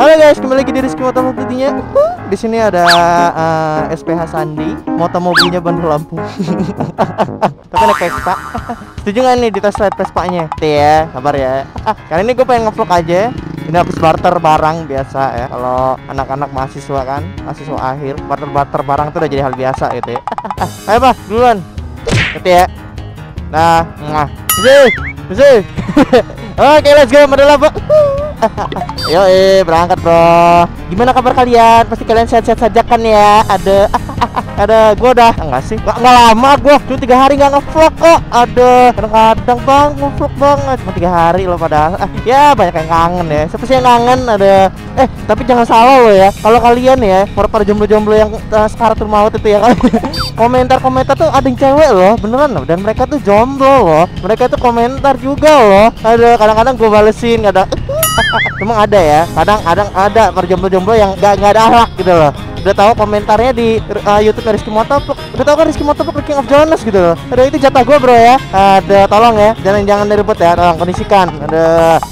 Halo guys, kembali lagi di Rizky Motovlog tentunya. Di sini ada SPH Sandi, motor mobilnya Bandung Lampung. Tapi naik Vespa. Setuju nggak nih di tes ride Vespanya? Ya, sabar ya. Kali ini gue pengen ngevlog aja. Ini habis barter barang biasa ya. Kalau anak-anak mahasiswa kan, mahasiswa akhir, barter barang itu udah jadi hal biasa gitu ya. Ayo Pak, duluan. Gitu ya. Nah, bisa. Oke, let's go, modal apa? Yo, berangkat bro. Gimana kabar kalian? Pasti kalian sehat-sehat saja kan ya? Ada gue dah enggak sih? Nggak lama gue, cuma 3 hari nggak ngevlog kok. Kadang-kadang bang ngevlog banget, cuma 3 hari loh padahal. Ya banyak yang kangen ya. Siapa sih yang kangen? Tapi jangan salah loh ya. Kalau kalian ya, para jomblo-jomblo yang sekaratul maut itu ya kan. Komentar-komentar tuh ada yang cewek loh, beneran loh. Dan mereka tuh jomblo loh. Mereka tuh komentar juga loh. Kadang-kadang gue balesin, kadang emang ada ya. Kadang-kadang ada para jomblo-jomblo yang nggak ada akhlak gitu loh. Udah tahu komentarnya di YouTube Rizky Motovlog. Udah tahu kan Rizky Motovlog King of Jonas gitu loh. Itu jatah gue bro ya. Tolong ya, jangan diribut ya, tolong kondisikan.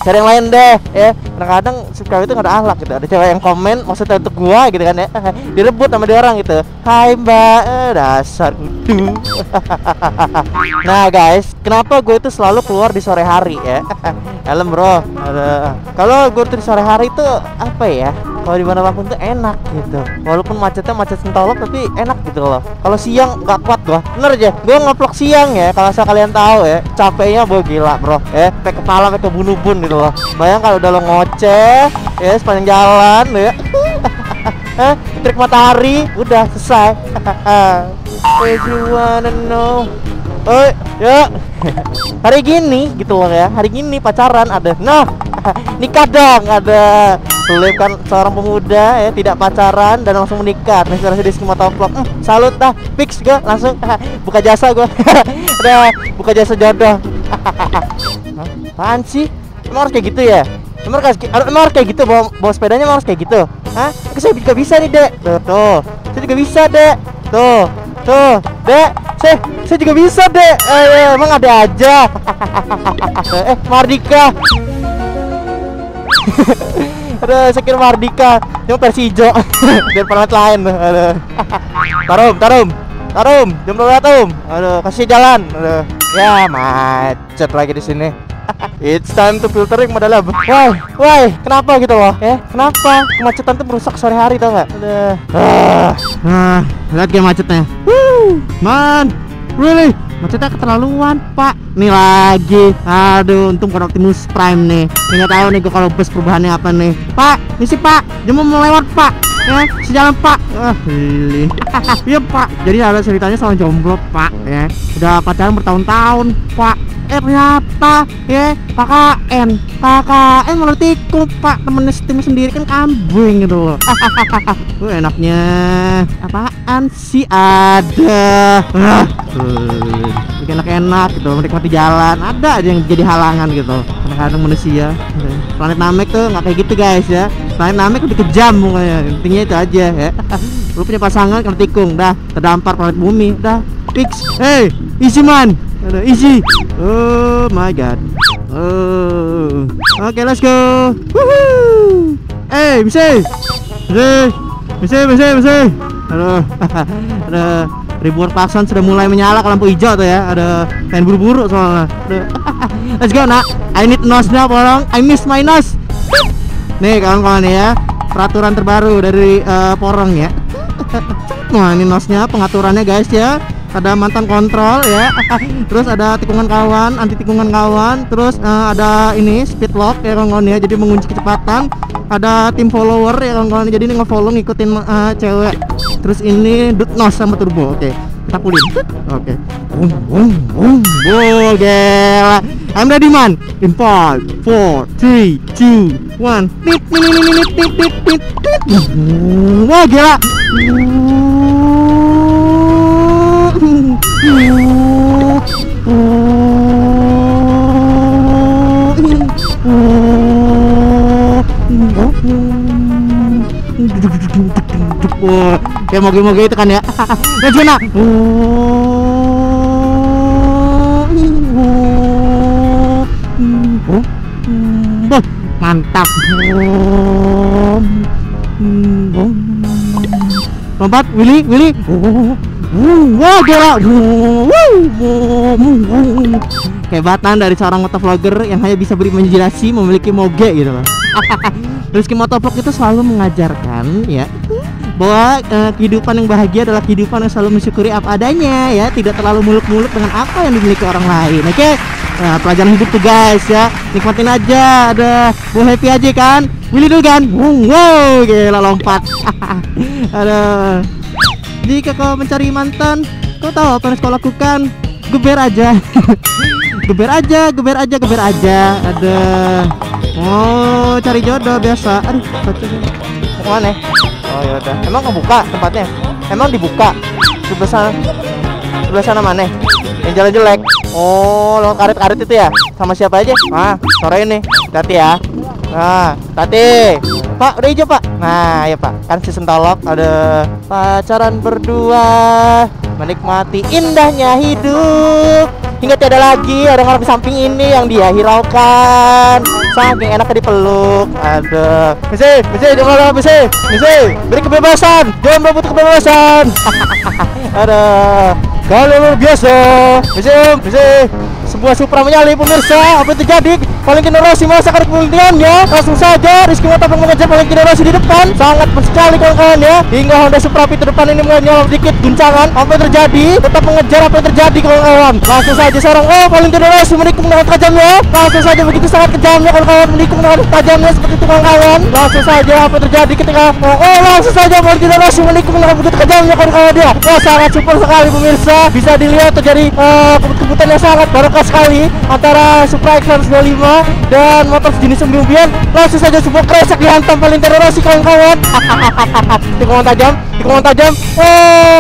Cari yang lain deh ya. Kadang-kadang subscribe itu nggak ada akhlak gitu. Ada cewek yang komen maksudnya untuk gue gitu kan ya. Direbut sama dia orang gitu. Hai mbak, dasar kudu. Nah guys, kenapa gue itu selalu keluar di sore hari ya? Helm bro. Kalau gue tuh di sore hari itu apa ya? Kalau di Bandung Lampung tuh enak gitu. Walaupun macet sentolop tapi enak gitu loh. Kalau siang nggak kuat gua. Bener aja. Gua ngevlog siang ya. Kalau asal kalian tahu ya, capeknya gila bro. Sampai kepala sampai ke bun gitu loh. Bayang kalau udah lo ngoceh ya sepanjang jalan ya. Trik matahari udah selesai. If you wanna know. Ya. Hari gini gitu loh ya. Hari gini pacaran ada. Nah, nikah dong ada. Sulit kan seorang pemuda ya tidak pacaran dan langsung menikah. Inspirasi di Rizky Motovlog. Salut dah, fix gue langsung buka jasa gue. Udah buka jasa jodoh. Apaan sih? Emang harus kayak gitu ya? Emang harus kayak gitu bawa sepedanya emang harus kayak gitu? Hah? Saya juga bisa nih dek. Tuh. Saya juga bisa dek. Tuh. Dek. Saya juga bisa dek. Emang ada aja. Mardika. Saya kira Mardika, cuma versi hijau. Biar planet lain. Tarum, jam berapa Tarum? Kasih jalan. Ya macet lagi di sini. It's time to filtering modal. Why? Kenapa gitu loh? Kenapa? Kemacetan tuh merusak sore hari tau nggak? Lihat kayak macetnya. Man, really? Macetnya keterlaluan pak. Nih lagi. Aduh, untung bukan Optimus Prime nih. Nggak tahu nih gue kalau bus perubahannya apa nih. Pak, ini sih pak, dia mau lewat pak. Ya, sejalan pak. Lilin. Iya pak. Jadi ada ceritanya sama jomblo pak. Ya, udah pacaran bertahun-tahun pak. Ternyata ya KKN malah tikung pak. Temennya sendiri kan kambing gitu loh. Enaknya apaan sih ada. Enak-enak gitu, menikmati jalan. Ada aja yang jadi halangan gitu. Kadang-kadang manusia. Planet Namek tuh nggak kayak gitu guys ya. Planet Namek lebih kejam mukanya. Intinya itu aja ya. Lu punya pasangan kena tikung, dah terdampar planet bumi, dah fix. Hey, easy man. Easy. Oh my god. Oke, let's go. Woohoo. Bisa. Aduh. Ada ribuan pasan sudah mulai menyala ke lampu hijau tuh ya. Ada pengen buru-buru soalnya. Let's go nak. I need nose now tolong. I miss my nose. Nih kawan-kawan ya, peraturan terbaru dari Porong ya. Nah ini nosnya pengaturannya guys ya. Ada mantan kontrol ya. Terus ada tikungan kawan, anti tikungan kawan. Terus ada ini speed lock ya kawan-kawan ya. Jadi mengunci kecepatan. Ada tim follower ya kawan-kawan. Jadi ini nge-follow ngikutin cewek. Terus ini dut nos sama turbo. Oke, kita pulin. Oke. Gila. I'm ready man. In 5, 4, 3, 2, 1. Wah gila. Kayak moge-moge itu kan ya. Let's go nak. Mantap. Lompat, Willy. Wah, gila. Kehebatan dari seorang motovlogger yang hanya bisa berimajinasi memiliki moge gitu loh. Rizky Motovlog itu selalu mengajarkan ya bahwa kehidupan yang bahagia adalah kehidupan yang selalu mensyukuri apa adanya ya, tidak terlalu muluk-muluk dengan apa yang dimiliki orang lain. Oke? Nah, pelajaran hidup tuh guys ya, nikmatin aja, ada happy aja kan. Willy dulu kan. Wow, gila lompat. Aduh. Jika kau mencari mantan, kau tahu apa yang harus kau lakukan? Geber aja. geber aja. Ada. Oh, cari jodoh biasa. Aduh, mana? Oh ya udah. Emang kebuka tempatnya? Emang dibuka? Sebelah sana mana? Yang jalan jelek. Oh, lewat karet-karet itu ya? Sama siapa aja? Sore ini. Hati ya. Tati. Pak, udah hijau pak. Nah ya pak, kan season tolok ada pacaran berdua, menikmati indahnya hidup hingga tiada lagi orang-orang di samping ini yang dia hiraukan. Saking enaknya dipeluk. Ada Misi, jangan Misi, beri kebebasan, jangan berebut kebebasan. Ada kalau luar biasa. Misi, sebuah Supra menyalip pemirsa. Apa yang terjadi? Paling generasi masa kemudiannya langsung saja Rizky Motovlog mengejar paling generasi di depan. Sangat sekali kawan-kawan ya. Hingga Honda Supra Fit depan ini menyalip dikit guncangan. Apa yang terjadi? Tetap mengejar apa yang terjadi kawan-kawan. Langsung saja seorang paling generasi menikung dengan tajamnya. Langsung saja begitu sangat kejamnya kawan-kawan, menikung dengan tajamnya seperti itu kawan-kawan. Langsung saja apa yang terjadi ketika langsung saja paling generasi menikung dengan begitu kejamnya kawan-kawan dia. Wah, sangat super sekali pemirsa. Bisa dilihat terjadi kebut-kebutan yang sangat barokah sekali antara Supra X125 dan motor sejenis umbi-umbian. Langsung saja sebuah kresek dihantam paling generasi kawan-kawan. Tikungan tajam.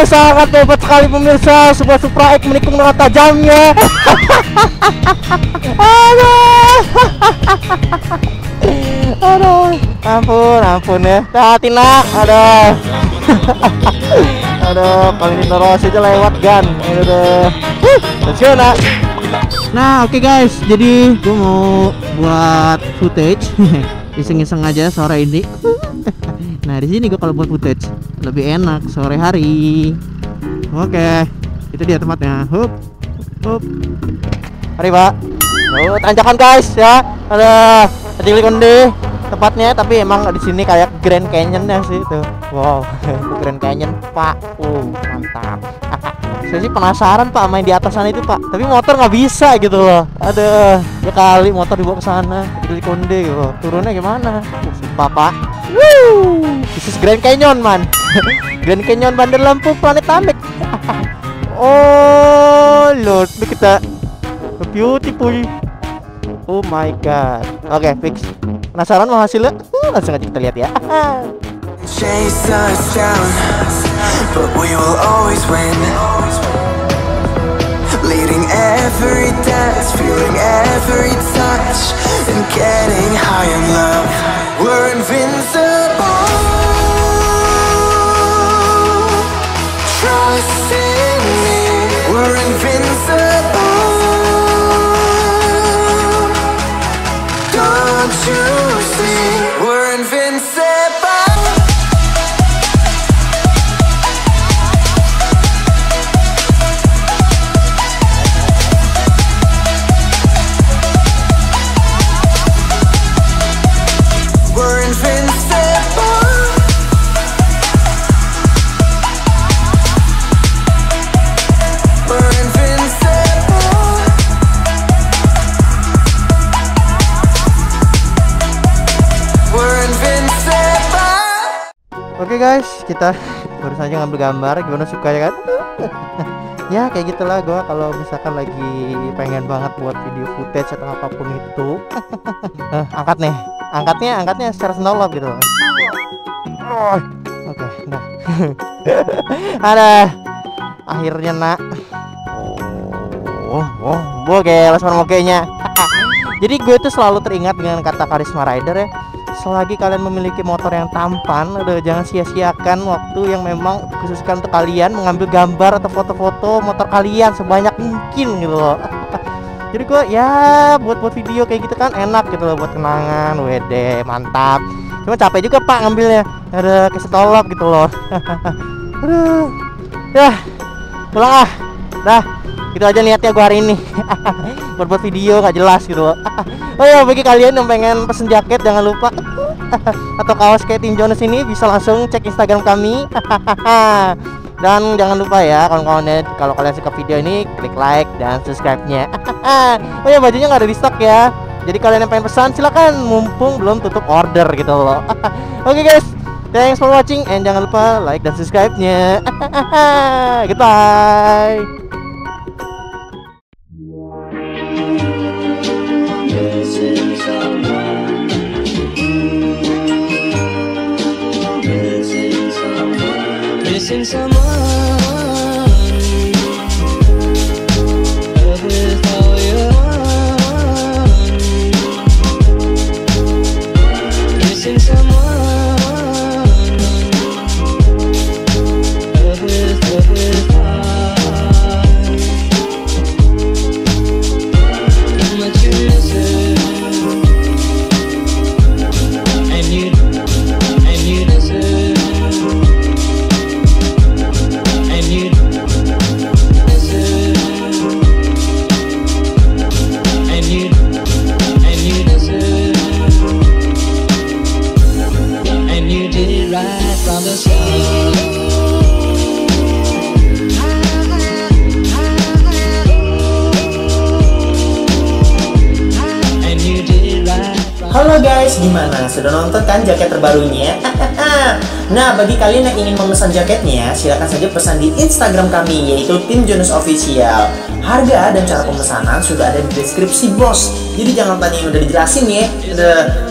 Sangat hebat sekali pemirsa. Sebuah Supra X menikung dengan tajamnya. Aduh. Ampun ya. Hati nak. Aduh, paling generasi aja lewat gan. Aduh. Let's go nak. Nah, oke guys, jadi gue mau buat footage iseng-iseng aja sore ini. Nah, di sini gue kalau buat footage lebih enak sore hari. Oke, itu dia tempatnya. Hup. Mari pak. Tanjakan guys ya. Ada Cili Konde tempatnya, tapi emang di sini kayak Grand Canyon ya sih itu. Wow, Grand Canyon pak. Mantap. Saya sih penasaran pak main di atas sana itu pak, tapi motor nggak bisa gitu loh. Aduh, ya kali motor dibawa ke sana di Konde gitu. Turunnya gimana? Sumpah pak. This is Grand Canyon man. Grand Canyon Bandar Lampung Planet Namek. Oh lord, look at that, beautiful. Oh my god. Oke, fix. Penasaran mau hasilnya? Langsung aja kita lihat ya. Chase us down, but we will always win. Leading every dance, feeling every touch, and getting high in love. We're invincible. Trust in me. We're invincible. Don't you see? We're invincible. Oke guys, kita baru saja ngambil gambar. Gimana, suka ya kan? Ya kayak gitulah gue kalau misalkan lagi pengen banget buat video footage atau apapun itu. Angkatnya secara sendolop gitu loh. Oke, nah. Ada akhirnya nak. Gelas mogenya. Jadi gue tuh selalu teringat dengan kata Karisma Rider ya. Selagi kalian memiliki motor yang tampan, jangan sia-siakan waktu yang memang dikhususkan untuk kalian mengambil gambar atau foto-foto motor kalian sebanyak mungkin gitu loh. Jadi gua ya buat video kayak gitu kan enak gitu loh, buat kenangan. Wede, mantap. Cuma capek juga Pak ngambilnya, ada kesetolok gitu loh. Aduh. Ya, pulang ah. Dah, gitu aja niatnya gua hari ini. buat video gak jelas gitu loh. Oh ya, bagi kalian yang pengen pesen jaket jangan lupa atau kaos kayak Tim Jonas ini bisa langsung cek Instagram kami. Dan jangan lupa ya kawan-kawan, kalau kalian suka video ini klik like dan subscribe-nya. Oh ya, bajunya nggak ada di stok ya. Jadi kalian yang pengen pesan silakan, mumpung belum tutup order gitu loh. Oke guys, thanks for watching and jangan lupa like dan subscribe-nya. Goodbye. Missing someone with all your heart. Missing someone with heart. How much you miss it, and you deserve. Right from the start. Halo guys, gimana? Sudah nonton kan jaket terbarunya? Nah, bagi kalian yang ingin memesan jaketnya, silakan saja pesan di Instagram kami, yaitu Tim Jonas Official. Harga dan cara pemesanan sudah ada di deskripsi bos. Jadi jangan tanya yang udah dijelasin ya.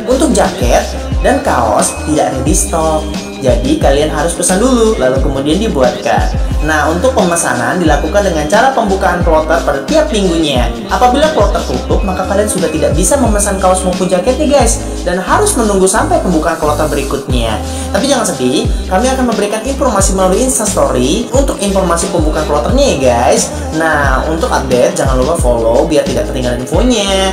Untuk jaket dan kaos tidak ada di stok. Jadi kalian harus pesan dulu, lalu kemudian dibuatkan. Nah, untuk pemesanan dilakukan dengan cara pembukaan kloter pada tiap minggunya. Apabila kloter tutup, maka kalian sudah tidak bisa memesan kaos maupun jaket nih guys, dan harus menunggu sampai pembukaan kloter berikutnya. Tapi jangan sedih, kami akan memberikan informasi melalui Instastory untuk informasi pembukaan kloternya ya guys. Nah, untuk update jangan lupa follow biar tidak ketinggalan infonya.